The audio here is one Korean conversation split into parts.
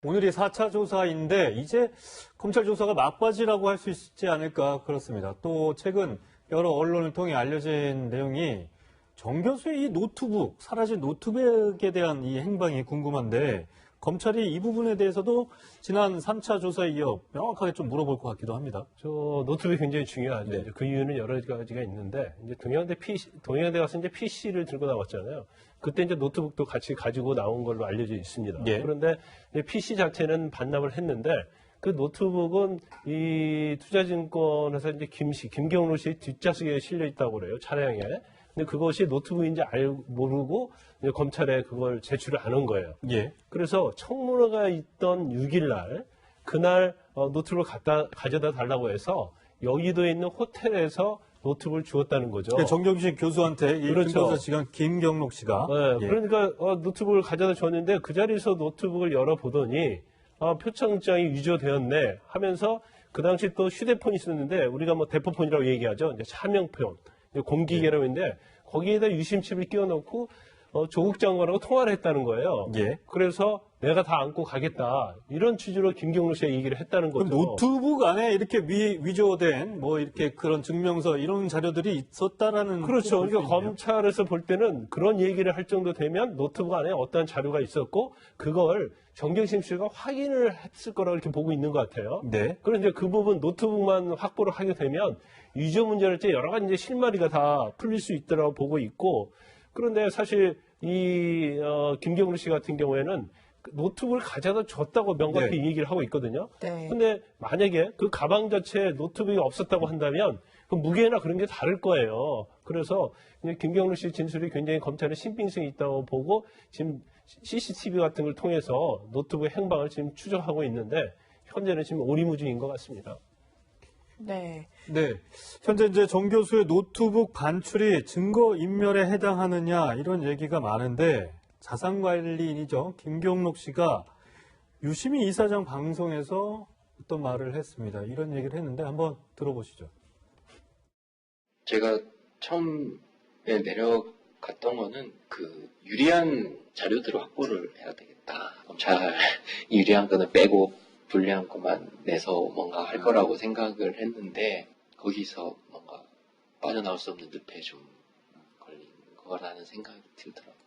오늘이 4차 조사인데 이제 검찰 조사가 막바지라고 할 수 있지 않을까 그렇습니다. 또 최근 여러 언론을 통해 알려진 내용이 정 교수의 이 노트북, 사라진 노트북에 대한 이 행방이 궁금한데 검찰이 이 부분에 대해서도 지난 3차 조사에 이어 명확하게 좀 물어볼 것 같기도 합니다. 저 노트북이 굉장히 중요하죠. 네. 그 이유는 여러 가지가 있는데 이제 동양대 가서 이제 PC를 들고 나왔잖아요. 그때 이제 노트북도 같이 가지고 나온 걸로 알려져 있습니다. 예. 그런데 이제 PC 자체는 반납을 했는데 그 노트북은 이 투자증권에서 이제 김경로 씨 뒷좌석에 실려 있다고 그래요. 차량에. 근데 그것이 노트북인지 모르고 이제 검찰에 그걸 제출을 안 한 거예요. 예. 그래서 청문회가 있던 6일 날 그날 노트북을 가져다 달라고 해서 여의도에 있는 호텔에서 노트북을 주었다는 거죠. 정경식 교수한테 이 그렇죠. 김경수 씨가 김경록 씨가 네, 그러니까 노트북을 가져다 줬는데 그 자리에서 노트북을 열어보더니 표창장이 위조되었네 하면서 그 당시 또 휴대폰이 있었는데 우리가 뭐 대포폰이라고 얘기하죠. 이제 차명폰, 공기계라고 했는데 거기에다 유심칩을 끼워넣고 조국 장관하고 통화를 했다는 거예요. 예. 그래서 내가 다 안고 가겠다. 이런 취지로 김경록 씨가 얘기를 했다는 거죠. 그럼 노트북 안에 이렇게 위조된 뭐 이렇게 그런 증명서 이런 자료들이 있었다라는 그렇죠. 볼수 그러니까 있네요. 검찰에서 볼 때는 그런 얘기를 할 정도 되면 노트북 안에 어떠한 자료가 있었고 그걸 정경심 씨가 확인을 했을 거라고 이렇게 보고 있는 것 같아요. 네. 그런데 그 부분 노트북만 확보를 하게 되면 위조 문제랄지 여러 가지 이제 실마리가 다 풀릴 수 있다고 보고 있고 그런데 사실 이 김경루 씨 같은 경우에는 노트북을 가져다 줬다고 명확히 네. 얘기를 하고 있거든요. 네. 근데 만약에 그 가방 자체에 노트북이 없었다고 한다면 그 무게나 그런 게 다를 거예요. 그래서 이제 김경루 씨 진술이 굉장히 검찰에 신빙성이 있다고 보고 지금 CCTV 같은 걸 통해서 노트북의 행방을 지금 추적하고 있는데 현재는 지금 오리무중인 것 같습니다. 네. 네. 현재 이제 정 교수의 노트북 반출이 증거 인멸에 해당하느냐 이런 얘기가 많은데 자산관리인이죠. 김경록 씨가 유시민 이사장 방송에서 어떤 말을 했습니다. 이런 얘기를 했는데 한번 들어보시죠. 제가 처음에 내려갔던 거는 그 유리한 자료들을 확보를 해야 되겠다. 검찰 유리한 거는 빼고 불리한 것만 내서 뭔가 할 거라고 생각을 했는데 거기서 뭔가 빠져나올 수 없는 늪에 좀 걸린 거라는 생각이 들더라고요.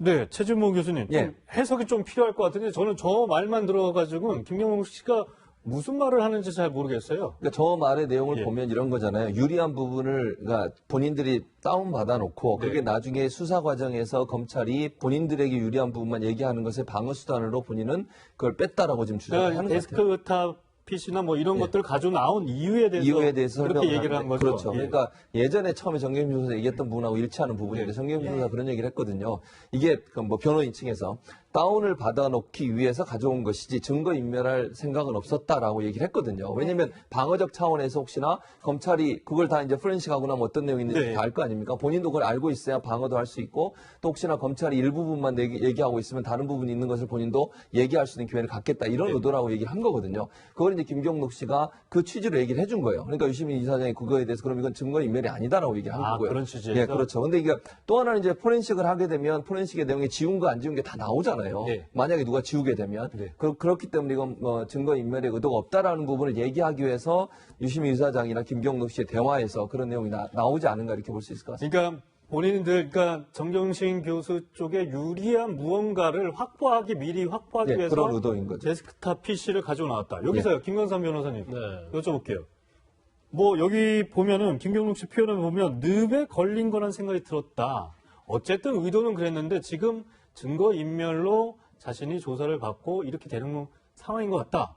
네, 최진모 교수님. 예. 좀 해석이 좀 필요할 것 같은데 저는 저 말만 들어가지고는 김경록 씨가 무슨 말을 하는지 잘 모르겠어요. 그러니까 저 말의 내용을 예. 보면 이런 거잖아요. 유리한 부분을 그러니까 본인들이 다운받아 놓고 그게 네. 나중에 수사 과정에서 검찰이 본인들에게 유리한 부분만 얘기하는 것을 방어 수단으로 본인은 그걸 뺐다라고 지금 주장을 하는 것 같아요. 데스크탑 PC나 뭐 이런 예. 것들을 가지고 나온 이유에 대해서 그렇게 설명을 얘기를 한 하는데, 거죠. 그렇죠. 예. 그러니까 예전에 처음에 정경심 교수가 얘기했던 부분하고 일치하는 부분인데 네. 정경심 교수가 그런 얘기를 했거든요. 이게 뭐 변호인 층에서 다운을 받아놓기 위해서 가져온 것이지 증거 인멸할 생각은 없었다라고 얘기를 했거든요. 왜냐하면 방어적 차원에서 혹시나 검찰이 그걸 다 이제 포렌식하고 나면 어떤 내용이 있는지 네. 다 알 거 아닙니까? 본인도 그걸 알고 있어야 방어도 할 수 있고 또 혹시나 검찰이 일부분만 얘기하고 있으면 다른 부분이 있는 것을 본인도 얘기할 수 있는 기회를 갖겠다 이런 네. 의도라고 얘기를 한 거거든요. 그걸 이제 김경록 씨가 그 취지로 얘기를 해준 거예요. 그러니까 유시민 이사장이 그거에 대해서 그럼 이건 증거 인멸이 아니다라고 얘기를 한 거고요. 그런 취지에서? 예, 그렇죠. 근데 이게 또 하나는 이제 포렌식을 하게 되면 포렌식의 내용에 지운 거 안 지운 게 다 나오잖아요. 네. 만약에 누가 지우게 되면 네. 그렇기 때문에 이건 증거 인멸의 의도가 없다라는 부분을 얘기하기 위해서 유시민 이사장이나 김경록 씨의 대화에서 그런 내용이 나오지 않은가 이렇게 볼 수 있을 것 같습니다. 그러니까 본인들, 그러니까 정경심 교수 쪽에 유리한 무언가를 미리 확보하기 예, 위해서 그런 의도인 거죠. 데스크탑 PC를 가지고 나왔다. 여기서요, 김건삼 변호사님. 네. 여쭤볼게요. 뭐, 여기 보면은, 김경록 씨 표현을 보면, 늪에 걸린 거란 생각이 들었다. 어쨌든 의도는 그랬는데, 지금 증거인멸로 자신이 조사를 받고 이렇게 되는 상황인 것 같다.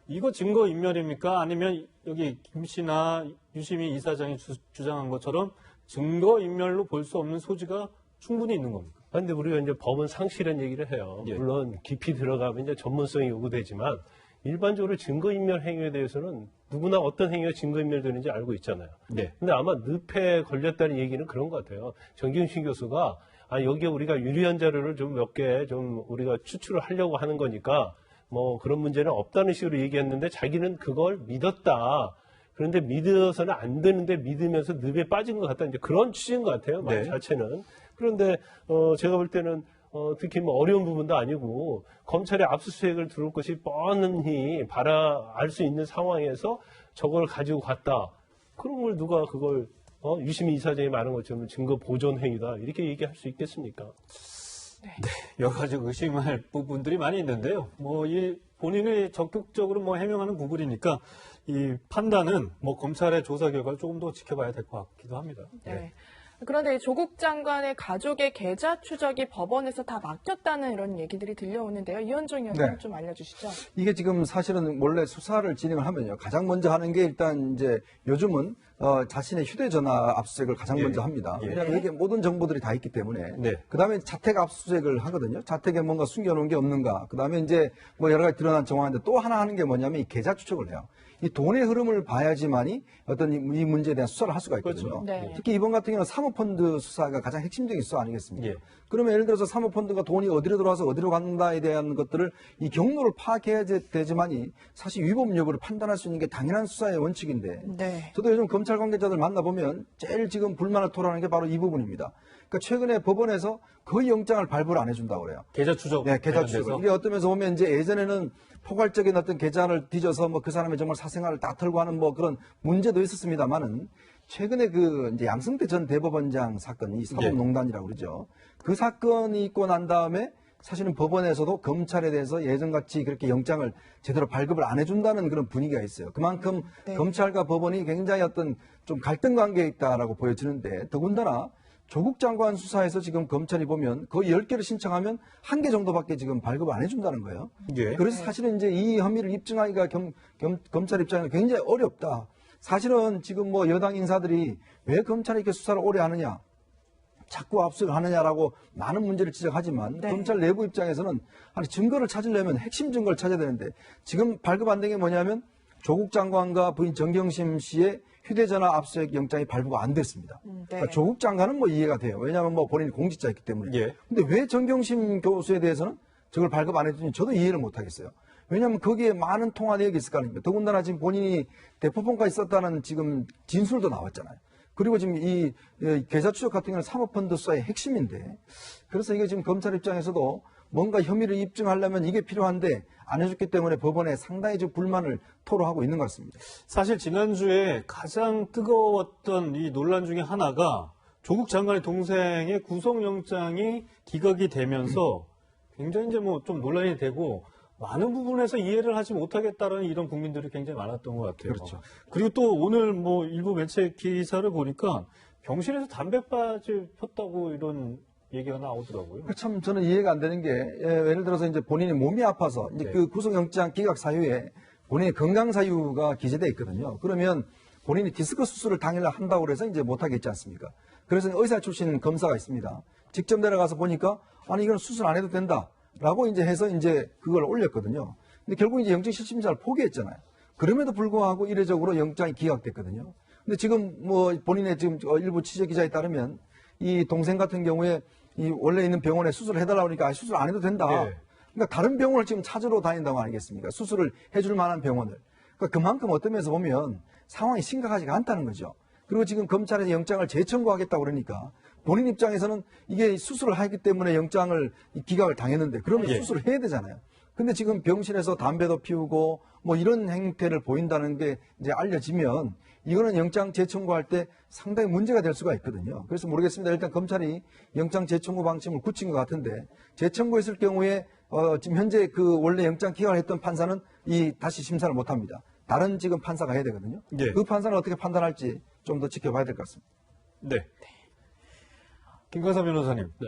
이거 증거인멸입니까? 아니면 여기 김 씨나 유시민 이사장이 주장한 것처럼 증거인멸로 볼 수 없는 소지가 충분히 있는 겁니까? 그런데 우리가 이제 법은 상실한 얘기를 해요. 예. 물론 깊이 들어가면 이제 전문성이 요구되지만 일반적으로 증거인멸 행위에 대해서는 누구나 어떤 행위가 증거인멸되는지 알고 있잖아요. 네. 근데 아마 늪에 걸렸다는 얘기는 그런 것 같아요. 정경심 교수가 여기에 우리가 유리한 자료를 좀 몇 개 좀 우리가 추출을 하려고 하는 거니까 뭐 그런 문제는 없다는 식으로 얘기했는데 자기는 그걸 믿었다. 그런데 믿어서는 안 되는데 믿으면서 늪에 빠진 것 같다. 이제 그런 취지인 것 같아요. 말 네. 자체는. 그런데 제가 볼 때는 특히 뭐 어려운 부분도 아니고 검찰에 압수수색을 들어올 것이 뻔히 알 수 있는 상황에서 저걸 가지고 갔다. 그런 걸 누가 그걸 유시민 이사장이 말한 것처럼 증거 보존 행위다 이렇게 얘기할 수 있겠습니까? 여러 가지 의심할 부분들이 많이 있는데요. 뭐 이 본인이 적극적으로 뭐 해명하는 부분이니까 이 판단은 뭐 검찰의 조사 결과를 조금 더 지켜봐야 될 것 같기도 합니다. 네. 그런데 이 조국 장관의 가족의 계좌 추적이 법원에서 다 막혔다는 이런 얘기들이 들려오는데요. 이현정 의원님 네. 좀 알려주시죠. 이게 지금 사실은 원래 수사를 진행을 하면요. 가장 먼저 하는 게 일단 이제 요즘은 자신의 휴대전화 압수수색을 가장 예. 먼저 합니다. 예. 왜냐하면 이게 모든 정보들이 다 있기 때문에. 네. 그 다음에 자택 압수수색을 하거든요. 자택에 뭔가 숨겨놓은 게 없는가. 그 다음에 이제 뭐 여러 가지 드러난 정황인데 또 하나 하는 게 뭐냐면 이 계좌 추적을 해요. 이 돈의 흐름을 봐야지만이 어떤 이 문제에 대한 수사를 할 수가 있거든요. 그렇죠. 네. 특히 이번 같은 경우는 사모펀드 수사가 가장 핵심적인 수사 아니겠습니까? 예. 그러면 예를 들어서 사모펀드가 돈이 어디로 들어와서 어디로 간다에 대한 것들을 이 경로를 파악해야 되지만이 사실 위법 여부를 판단할 수 있는 게 당연한 수사의 원칙인데 네. 저도 요즘 검찰 관계자들 만나보면 제일 지금 불만을 토로하는 게 바로 이 부분입니다. 그러니까 최근에 법원에서 거의 영장을 발부를 안 해준다고 그래요. 계좌 추적. 네, 계좌 관련돼서. 추적. 이게 어떤 면에서 보면 이제 예전에는 포괄적인 어떤 계좌를 뒤져서 뭐 그 사람의 정말 사생활을 다 털고 하는 뭐 그런 문제도 있었습니다만은 최근에 그 이제 양승태 전 대법원장 사건, 이 사법농단이라고 그러죠. 그 사건이 있고 난 다음에 사실은 법원에서도 검찰에 대해서 예전같이 그렇게 영장을 제대로 발급을 안 해준다는 그런 분위기가 있어요. 그만큼 네. 검찰과 법원이 굉장히 어떤 좀 갈등 관계에 있다라고 보여지는데 더군다나 조국 장관 수사에서 지금 검찰이 보면 거의 10개를 신청하면 1개 정도밖에 지금 발급을 안 해준다는 거예요. 예. 그래서 사실은 이제 이 혐의를 입증하기가 검찰 입장에서 굉장히 어렵다. 사실은 지금 뭐 여당 인사들이 왜 검찰이 이렇게 수사를 오래 하느냐, 자꾸 압수를 하느냐라고 많은 문제를 지적하지만 네. 검찰 내부 입장에서는 아니 증거를 찾으려면 핵심 증거를 찾아야 되는데 지금 발급 안 된 게 뭐냐면 조국 장관과 부인 정경심 씨의 휴대전화 압수수색 영장이 발부가 안 됐습니다. 네. 그러니까 조국 장관은 뭐 이해가 돼요. 왜냐하면 뭐 본인이 공직자였기 때문에. 예. 근데 왜 정경심 교수에 대해서는 저걸 발급 안 해주는지 저도 이해를 못 하겠어요. 왜냐하면 거기에 많은 통화 내역이 있을 거 아닙니까? 더군다나 지금 본인이 대포폰까지 썼다는 지금 진술도 나왔잖아요. 그리고 지금 이 계좌 추적 같은 경우는 사모펀드 수사의 핵심인데 그래서 이게 지금 검찰 입장에서도 뭔가 혐의를 입증하려면 이게 필요한데 안 해줬기 때문에 법원에 상당히 좀 불만을 토로하고 있는 것 같습니다. 사실 지난주에 가장 뜨거웠던 이 논란 중에 하나가 조국 장관의 동생의 구속영장이 기각이 되면서 굉장히 이제 뭐 좀 논란이 되고 많은 부분에서 이해를 하지 못하겠다라는 이런 국민들이 굉장히 많았던 것 같아요. 그렇죠. 그리고 또 오늘 뭐 일부 매체 기사를 보니까 병실에서 담배바지 폈다고 이런 얘기가 나오더라고요. 참 저는 이해가 안 되는 게 예를 들어서 이제 본인이 몸이 아파서 이제 네. 그 구속영장 기각 사유에 본인의 건강 사유가 기재돼 있거든요. 그러면 본인이 디스크 수술을 당일날 한다고 그래서 이제 못하겠지 않습니까? 그래서 의사 출신 검사가 있습니다. 직접 내려가서 보니까 아니 이건 수술 안 해도 된다라고 이제 해서 이제 그걸 올렸거든요. 근데 결국 이제 영장 실질심사를 포기했잖아요. 그럼에도 불구하고 이례적으로 영장이 기각됐거든요. 근데 지금 뭐 본인의 지금 일부 취재 기자에 따르면 이 동생 같은 경우에 이 원래 있는 병원에 수술을 해달라고 하니까 수술 안 해도 된다. 예. 그러니까 다른 병원을 지금 찾으러 다닌다고 아니겠습니까? 수술을 해줄 만한 병원을. 그러니까 그만큼 어떤 면에서 보면 상황이 심각하지가 않다는 거죠. 그리고 지금 검찰에 영장을 재청구하겠다고 그러니까 본인 입장에서는 이게 수술을 하기 때문에 영장을 기각을 당했는데 그러면 예. 수술을 해야 되잖아요. 근데 지금 병실에서 담배도 피우고 뭐 이런 행태를 보인다는 게 이제 알려지면 이거는 영장 재청구할 때 상당히 문제가 될 수가 있거든요. 그래서 모르겠습니다. 일단 검찰이 영장 재청구 방침을 굳힌 것 같은데 재청구했을 경우에 지금 현재 그 원래 영장 기각을 했던 판사는 이 다시 심사를 못 합니다. 다른 지금 판사가 해야 되거든요. 예. 그 판사는 어떻게 판단할지 좀 더 지켜봐야 될 것 같습니다. 네. 김광사 변호사님. 네.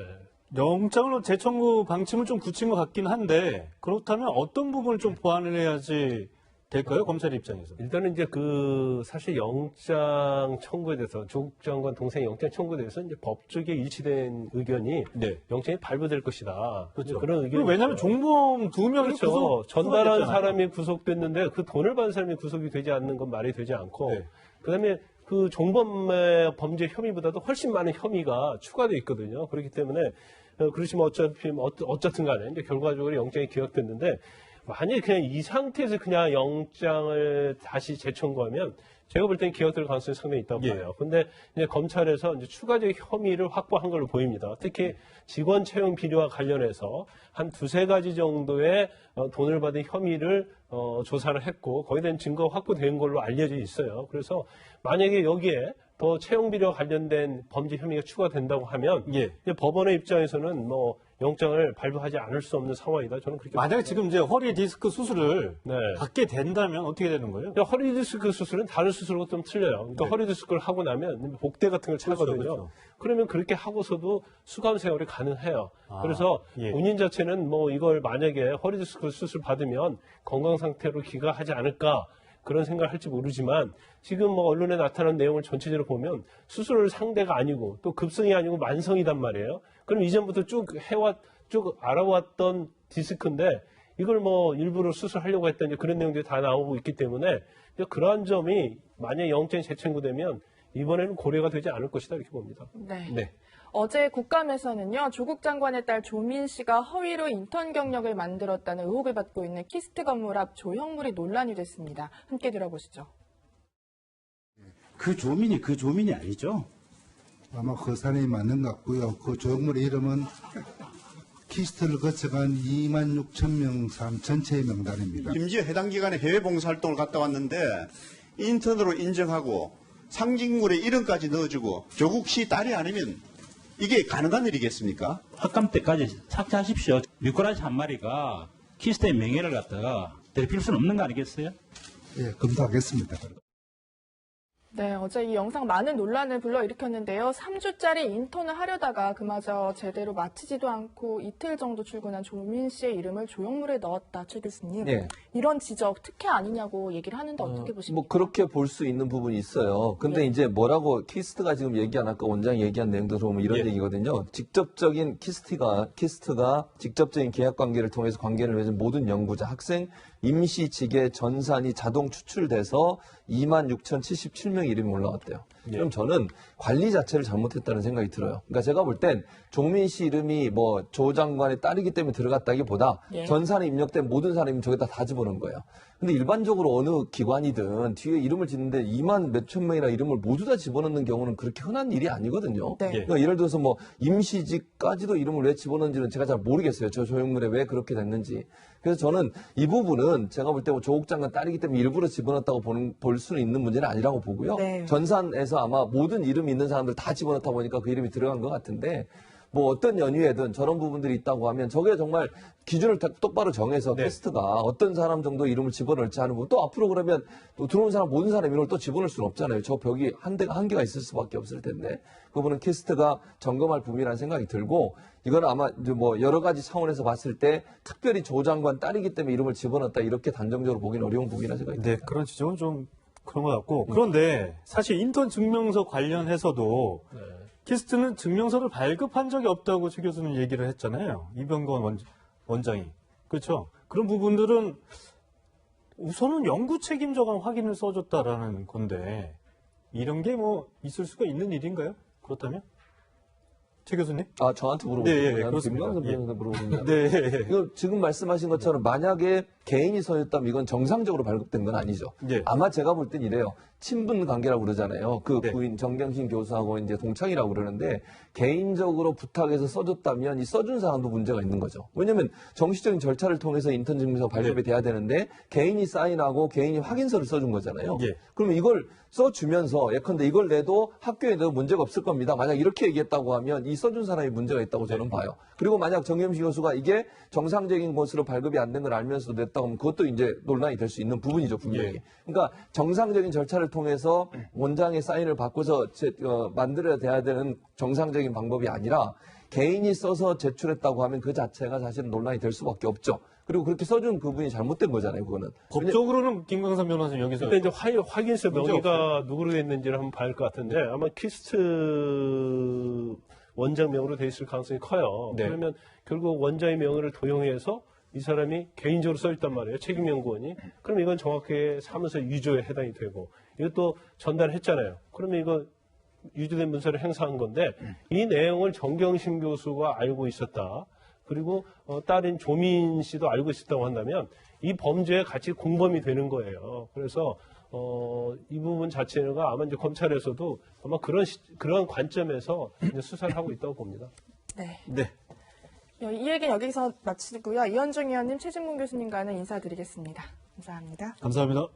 영장으로 재청구 방침을 좀 굳힌 것 같긴 한데 그렇다면 어떤 부분을 좀 보완을 해야지 될까요? 검찰 입장에서. 일단은 이제 그 사실 영장 청구에 대해서 조국 장관 동생 영장 청구에 대해서 이제 법조계 일치된 의견이 네. 영장이 발부될 것이다. 그렇죠. 그런 의견이 왜냐하면 있어요. 종범 두 명이 그렇죠. 전달한 구속됐잖아요. 사람이 구속됐는데 그 돈을 받은 사람이 구속이 되지 않는 건 말이 되지 않고 네. 그다음에 그 종범의 범죄 혐의보다도 훨씬 많은 혐의가 추가되어 있거든요. 그렇지만 어차피 어쨌든 간에 이제 결과적으로 영장이 기각됐는데 만약에 그냥 이 상태에서 그냥 영장을 다시 재청구하면 제가 볼 때는 기각될 가능성이 상당히 있다고 예. 봐요. 근데 이제 검찰에서 이제 추가적 혐의를 확보한 걸로 보입니다. 특히 직원 채용 비리와 관련해서 한 두세 가지 정도의 돈을 받은 혐의를 조사를 했고 거기에 대한 증거 확보된 걸로 알려져 있어요. 그래서 만약에 여기에 더 채용 비리와 관련된 범죄 혐의가 추가된다고 하면 예. 이제 법원의 입장에서는 뭐 영장을 발부하지 않을 수 없는 상황이다. 저는 그렇게 만약에 지금 이제 허리 디스크 수술을 네. 받게 된다면 어떻게 되는 거예요? 그러니까 허리 디스크 수술은 다른 수술과 좀 틀려요. 그러니까 허리 디스크를 하고 나면 복대 같은 걸 차거든요. 그렇죠. 그러면 그렇게 하고서도 수감 생활이 가능해요. 그래서 예. 본인 자체는 뭐 이걸 만약에 허리 디스크 수술 받으면 건강 상태로 귀가하지 않을까 그런 생각을 할지 모르지만 지금 뭐 언론에 나타난 내용을 전체적으로 보면 수술 상대가 아니고 또 급성이 아니고 만성이단 말이에요. 그럼 이전부터 쭉 알아왔던 디스크인데 이걸 뭐 일부러 수술하려고 했던 이제 그런 내용들이 다 나오고 있기 때문에 이제 그러한 점이 만약 영장이 재청구되면 이번에는 고려가 되지 않을 것이다 이렇게 봅니다. 네. 네. 어제 국감에서는요, 조국 장관의 딸 조민 씨가 허위로 인턴 경력을 만들었다는 의혹을 받고 있는 키스트 건물 앞 조형물이 논란이 됐습니다. 함께 들어보시죠. 그 조민이 아니죠? 아마 그 사람이 맞는 것 같고요. 그 조형물의 이름은 키스트를 거쳐간 2만 6천 명 사람 전체의 명단입니다. 심지어 해당 기간에 해외 봉사활동을 갔다 왔는데 인턴으로 인정하고 상징물의 이름까지 넣어주고 조국 씨 딸이 아니면 이게 가능한 일이겠습니까? 학감 때까지 삭제하십시오. 미꾸라지 한 마리가 키스트의 명예를 갖다가 대필 수는 없는 거 아니겠어요? 예, 검토하겠습니다. 네, 어제 이 영상 많은 논란을 불러일으켰는데요. 3주짜리 인턴을 하려다가 그마저 제대로 마치지도 않고 이틀 정도 출근한 조민 씨의 이름을 조형물에 넣었다, 최 교수님. 예. 이런 지적 특혜 아니냐고 얘기를 하는데 어떻게 보십니까? 뭐 그렇게 볼 수 있는 부분이 있어요. 근데 예. 이제 뭐라고 키스트가 지금 얘기한 아까 원장이 얘기한 내용도 보면 이런 예. 얘기거든요. 직접적인 키스트가 직접적인 계약 관계를 통해서 관계를 맺은 모든 연구자, 학생, 임시 직계 전산이 자동 추출돼서 26,077명 이름이 올라왔대요. 그럼 저는 관리 자체를 잘못했다는 생각이 들어요. 그러니까 제가 볼 땐 조민 씨 이름이 뭐 조 장관의 딸이기 때문에 들어갔다기보다 예. 전산에 입력된 모든 사람이 저기다 다 집어넣은 거예요. 근데 일반적으로 어느 기관이든 뒤에 이름을 짓는데 2만 몇천 명이나 이름을 모두 다 집어넣는 경우는 그렇게 흔한 일이 아니거든요. 네. 그러니까 예를 들어서 뭐 임시직까지도 이름을 왜 집어넣는지는 제가 잘 모르겠어요. 저 조형물에 왜 그렇게 됐는지. 그래서 저는 이 부분은 제가 볼 때 뭐 조국 장관 딸이기 때문에 일부러 집어넣었다고 볼 수는 있는 문제는 아니라고 보고요. 네. 전산에서 아마 모든 이름 있는 사람들 다 집어넣다 보니까 그 이름이 들어간 것 같은데 뭐 어떤 연유에든 저런 부분들이 있다고 하면 저게 정말 기준을 똑바로 정해서 네. 테스트가 어떤 사람 정도 이름을 집어넣을지 하는 부분 또 앞으로 그러면 또 들어온 사람 모든 사람 이름을 또 집어넣을 수는 없잖아요. 저 벽이 한계가 있을 수밖에 없을 텐데 그거는 키스트가 점검할 부분이라는 생각이 들고 이거는 아마 이제 뭐 여러 가지 차원에서 봤을 때 특별히 조 장관 딸이기 때문에 이름을 집어넣었다 이렇게 단정적으로 보기는 어려운 부분이라는 생각이 네, 듭니다. 그런 지적은 좀 그런 것 같고. 그런데 사실 인턴 증명서 관련해서도 키스트는 증명서를 발급한 적이 없다고 최 교수는 얘기를 했잖아요. 이병건 원장이. 그렇죠. 그런 부분들은 우선은 연구 책임자가 확인을 써줬다라는 건데 이런 게 뭐 있을 수가 있는 일인가요? 그렇다면? 최 교수님? 아, 저한테 물어보는 네, 예, 거예요? 그렇습니다. 김광선 예. 변호사 물어보는 네. 이거 지금 말씀하신 것처럼 만약에 개인이 서였다면 이건 정상적으로 발급된 건 아니죠. 예. 아마 제가 볼 땐 이래요. 친분 관계라고 그러잖아요. 그 네. 부인 정경심 교수하고 이제 동창이라고 그러는데 개인적으로 부탁해서 써줬다면 이 써준 사람도 문제가 있는 거죠. 왜냐하면 정식적인 절차를 통해서 인턴 증명서 발급이 돼야 되는데 개인이 사인하고 개인이 확인서를 써준 거잖아요. 예. 그러면 이걸 써주면서 예컨대 이걸 내도 학교에 내도 문제가 없을 겁니다. 만약 이렇게 얘기했다고 하면 이 써준 사람이 문제가 있다고 저는 봐요. 그리고 만약 정경심 교수가 이게 정상적인 것으로 발급이 안 된 걸 알면서도 냈다고 하면 그것도 이제 논란이 될 수 있는 부분이죠, 분명히. 예. 그러니까 정상적인 절차를 통해서 원장의 사인을 받고서 만들어야 돼야 되는 정상적인 방법이 아니라 개인이 써서 제출했다고 하면 그 자체가 사실은 논란이 될 수밖에 없죠. 그리고 그렇게 써준 그분이 잘못된 거잖아요, 그거는. 법적으로는 김광선 변호사님 여기서 근데 이제 확인서 문제 명의가 누구로 됐는지를 한번 봐야 할 것 같은데 아마 키스트 원장 명으로 돼 있을 가능성이 커요. 네. 그러면 결국 원장의 명의를 도용해서 이 사람이 개인적으로 써 있단 말이에요. 책임연구원이. 그럼 이건 정확하게 사무소 유조에 해당이 되고 이것도 전달했잖아요. 그러면 이거 유조된 문서를 행사한 건데 이 내용을 정경심 교수가 알고 있었다. 그리고 딸인 조민 씨도 알고 있었다고 한다면 이 범죄에 같이 공범이 되는 거예요. 그래서 이 부분 자체가 아마 이제 검찰에서도 아마 그런 관점에서 이제 수사를 하고 있다고 봅니다. 네. 네. 이 얘기는 여기서 마치고요. 이현중 의원님, 최진문 교수님과는 인사드리겠습니다. 감사합니다. 감사합니다.